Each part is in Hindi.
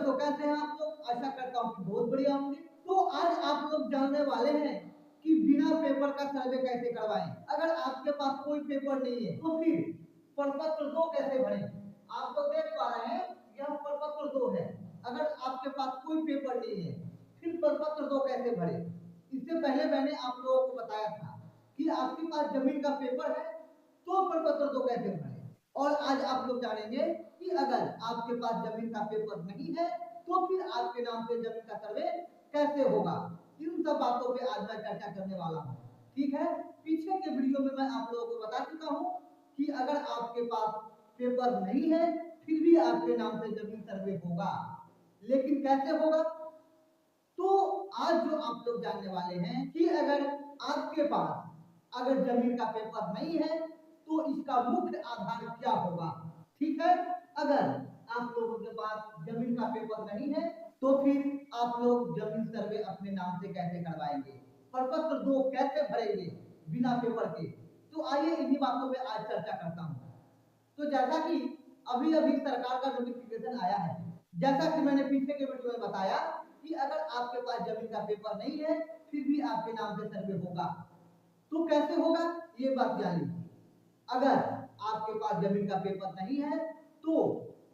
तो कैसे हैं आप लोग? आशा करता हूँ कि बहुत बढ़िया होंगे। तो आज आप लोग जानने वाले हैं कि बिना पेपर का सर्वे कैसे करवाएं। अगर आपके पास कोई पेपर नहीं है तो फिर प्रपत्र 2 कैसे भरें? आप लोग देख पा रहे हैं यह प्रपत्र 2 है। अगर आपके पास कोई पेपर नहीं है फिर प्रपत्र 2 कैसे भरें? इससे पहले मैंने आप लोगों को बताया था कि आपके पास जमीन का पेपर है तो प्रपत्र 2 कैसे भरें। और आज आप लोग जानेंगे कि अगर आपके पास जमीन का पेपर नहीं है तो फिर आपके नाम पे जमीन का सर्वे कैसे होगा। इन सब बातों पे आज मैं चर्चा करने वाला हूँ। ठीक है, पीछे के वीडियो में मैं आप लोगों को बता चुका हूँ कि अगर आपके पास पेपर नहीं है फिर भी आपके नाम से जमीन सर्वे होगा, लेकिन कैसे होगा? तो आज जो आप लोग जानने वाले हैं कि अगर आपके पास अगर जमीन का पेपर नहीं है तो इसका मुख्य आधार क्या होगा। ठीक है, अगर आप लोगों के पास जमीन का पेपर नहीं है तो फिर आप लोग जमीन सर्वे अपने नाम से कैसे करवाएंगे, प्रपत्र 2 कैसे भरेंगे बिना पेपर के। तो आइए इन्हीं बातों पे आज चर्चा करता हूँ। तो जैसा कि अभी अभी सरकार का नोटिफिकेशन आया है, जैसा कि मैंने पीछे के वीडियो में बताया कि अगर आपके पास जमीन का पेपर नहीं है फिर भी आपके नाम से सर्वे होगा। तो कैसे होगा ये बात जान लीजिए। अगर आपके पास जमीन का पेपर नहीं है तो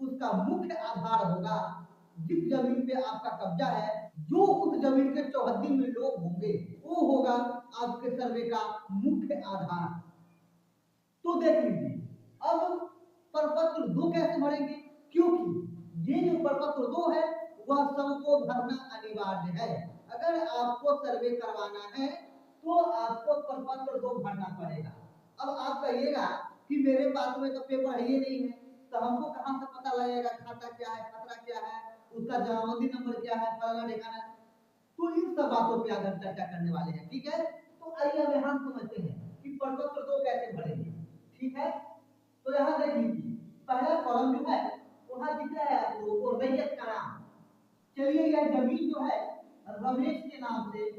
उसका मुख्य आधार होगा जिस जमीन पे आपका कब्जा है, जो उस जमीन के चौहद्दी में लोग होंगे वो होगा आपके सर्वे का मुख्य आधार। तो देख लीजिए अब प्रपत्र 2 कैसे भरेंगे, क्योंकि ये जो प्रपत्र 2 है वह सबको भरना अनिवार्य है। अगर आपको सर्वे करवाना है तो आपको प्रपत्र 2 भरना पड़ेगा। अब आप कहिएगा कि मेरे पास में तो पेपर है ही नहीं है, तो हमको कहां से पता लगेगा खाता क्या है, खतरा क्या है, उसका जमाबंदी नंबर क्या है, फलाना ठिकाना। तो इन सब बातों पे आज हम चर्चा करने वाले हैं। ठीक है, तो आइए अब हम समझते हैं कि प्रपत्र 2 कैसे भरेंगे। ठीक है, तो यहाँ देख लीजिए पहला कॉलम जो है वहां दिख रहा है आप लोगों को रैयत का नाम। चलिए यह जमीन जो है रमेश के नाम से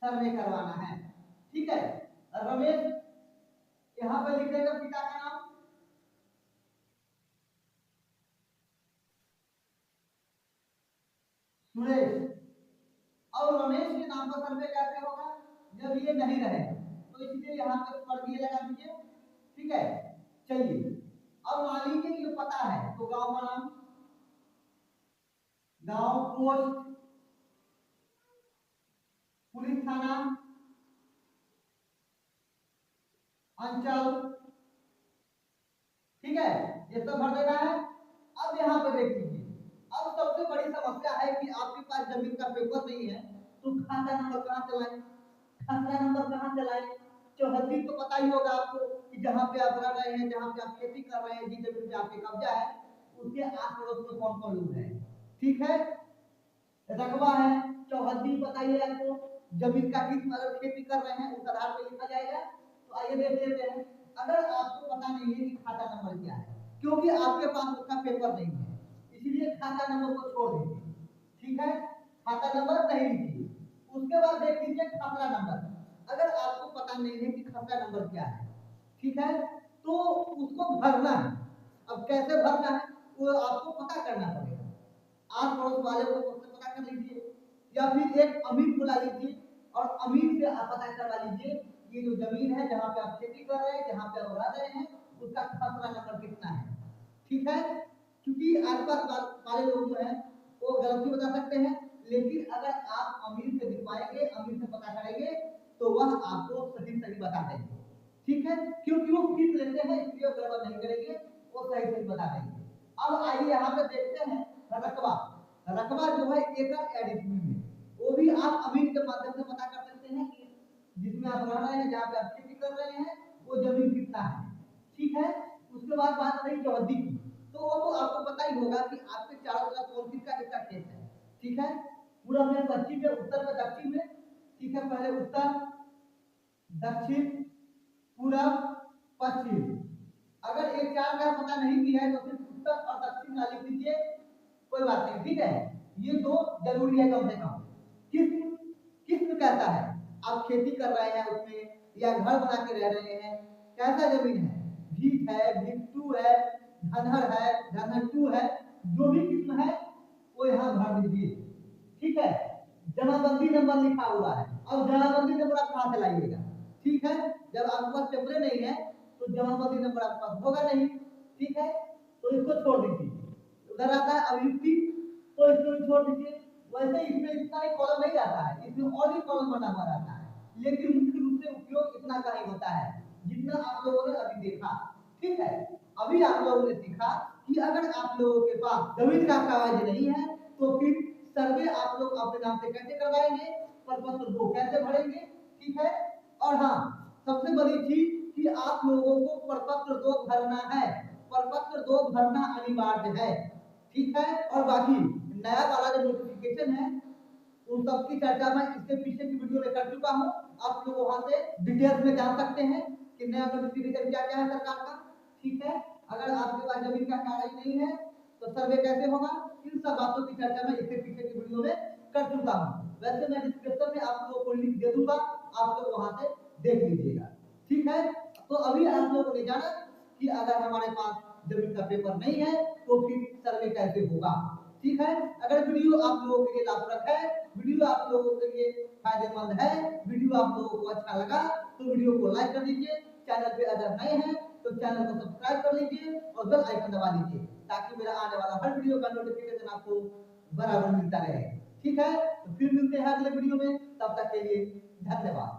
सर्वे करवाना है। ठीक है, रमेश यहाँ पर लिख देगा पिता का नाम, सुरेश। और रमेश के नाम पर सर्वे कैसे होगा जब ये नहीं रहे, तो इसलिए यहाँ पे स्वर्गीय लगा दीजिए। ठीक है, चलिए अब मान लीजिए ये पता है तो गांव का नाम, गांव, पोस्ट, पुलिस थाना, अंचल। ठीक है, ये सब भर देना है। अब यहाँ पे देख लीजिए अब सबसे बड़ी समस्या है कि आपके पास जमीन का पेपर नहीं है तो खाता नंबर कहाँ चलाएं, खसरा नंबर कहाँ चलाएं। चौहद्दी तो पता ही होगा आपको कि जहाँ पे आप रह रहे हैं, जहाँ पे आप खेती कर रहे हैं, जिस जमीन पे आपके कब्जा है उसके आस पड़ोस में कौन कौन लोग हैं। ठीक है, रकबा है, चौहद्दी पता ही है आपको, जमीन का किस्म अगर खेती कर रहे हैं उस आधार पर लिखा जाएगा। तो आइए देख लेते हैं। अगर आपको पता नहीं है कि खाता नंबर क्या है, क्योंकि आपके पास उसका पेपर नहीं है, इसलिए खाता नंबर को छोड़ दीजिए। ठीक है, खाता नंबर नहीं लिखिए। उसके बाद देख लीजिए खसरा नंबर। अगर आपको पता नहीं है कि खसरा नंबर क्या है, ठीक है, तो उसको भरना है। अब कैसे भरना है वो आपको पता करना पड़ेगा। आस पड़ोस वाले को उससे पता कर लीजिए या फिर एक अमीर बुला लीजिए और अमीर से आप पता करवा लीजिए ये जो जमीन है जहाँ पे आप खेती कर रहे हैं, जहाँ पे आप रह रहे हैं, उसका खसरा नंबर कितना है। ठीक है, क्योंकि आसपास वाले लोग जो है वो गलती बता सकते हैं, लेकिन अगर आप अमीर से दिखवाएंगे, अमीर से पता करेंगे तो वह आपको सही सही बता देंगे। ठीक है, क्योंकि वो फीस लेते हैं इसलिए गड़बड़ नहीं करेंगे, वो सही सही बता देंगे। अब आइए यहाँ पे देखते हैं रकबा। रकबा जो है एकड़ या डिसमिल में, वो भी आप अमीर के माध्यम से पता कर सकते हैं कि जिसमें आप रह रहे हैं, जहाँ पे आप खेती कर रहे हैं, वो जमीन कितना है। ठीक है, उसके बाद बात रही चौहद्दी की, तो वो तो आपको पता ही होगा कि आपके चारों तरफ कौन किसका किसका खेत है। ठीक है, पूरा में पश्चिम में, उत्तर में, दक्षिण में। ठीक है, पहले उत्तर, दक्षिण, पूरब, पश्चिम। अगर एक चार का पता नहीं किया है तो सिर्फ उत्तर और दक्षिण ना लिख दीजिए, कोई बात नहीं। ठीक है, ये दो जरूरी है कम से कम। किस्म, किस्म कैसा है, आप खेती कर रहे हैं उसमें या घर बना के रह रहे हैं, कैसा जमीन है, भीट है, भीट 2 है, धनहर है, धनहर 2 है, जो भी किस्म है कर दीजिए। ठीक है, जमाबंदी नंबर लिखा हुआ है। अब जमाबंदी नंबर आप कहाँ से लाइएगा? ठीक है, जब आपके पास पेपर नहीं है तो जमाबंदी नंबर आपके पास होगा नहीं। ठीक है, तो इसको छोड़ दीजिए। उधर आता है अभियुक्ति, तो इसको भी छोड़ दीजिए। वैसे इसमें इतना ही कॉलम नहीं आता है, इसमें और भी कॉलम बना हुआ रहता है, लेकिन मुख्य रूप से उपयोग इतना का ही होता है जितना आप लोगों ने अभी देखा। ठीक है, अभी आप लोगों ने सीखा कि अगर आप लोगों के पास जमीन का कागज नहीं है तो फिर सर्वे आप लोग अपने नाम से कैसे करवाएंगे, प्रपत्र 2 कैसे भरेंगे। ठीक है, और हाँ, सबसे बड़ी चीज कि आप लोगों को प्रपत्र 2 भरना है, प्रपत्र 2 भरना अनिवार्य है। ठीक है, और बाकी नया वाला जो नोटिफिकेशन है उन सब की चर्चा मैं इससे पीछे की वीडियो में कर चुका हूं। आप लोग वहां से डिटेल्स में जान सकते हैं कि नया नोटिफिकेशन क्या क्या है सरकार का। ठीक है, अगर आपके पास जमीन का कागज नहीं है तो सर्वे कैसे होगा, इन सब बातों की चर्चा मैं इससे पीछे की वीडियो में कर चुका हूं। वैसे मैं डिस्क्रिप्शन में आप लोगों को लिंक दे दूंगा, आप लोग वहां से देख लीजिएगा। ठीक है, तो अभी आप लोगों ने जाना कि अगर हमारे पास जमीन का पेपर नहीं है तो फिर सर्वे कैसे होगा। ठीक है, अगर वीडियो आप लोगों के लिए लाभप्रद है, वीडियो आप लोगों के लिए फायदेमंद है, वीडियो आप लोगों को अच्छा लगा तो वीडियो को लाइक कर दीजिए। चैनल पे अगर नए हैं तो चैनल को सब्सक्राइब कर लीजिए और बेल आइकन दबा लीजिए ताकि मेरा आने वाला हर वीडियो का नोटिफिकेशन आपको बराबर मिलता रहे। ठीक है, तो फिर मिलते हैं अगले वीडियो में, तब तक के लिए धन्यवाद।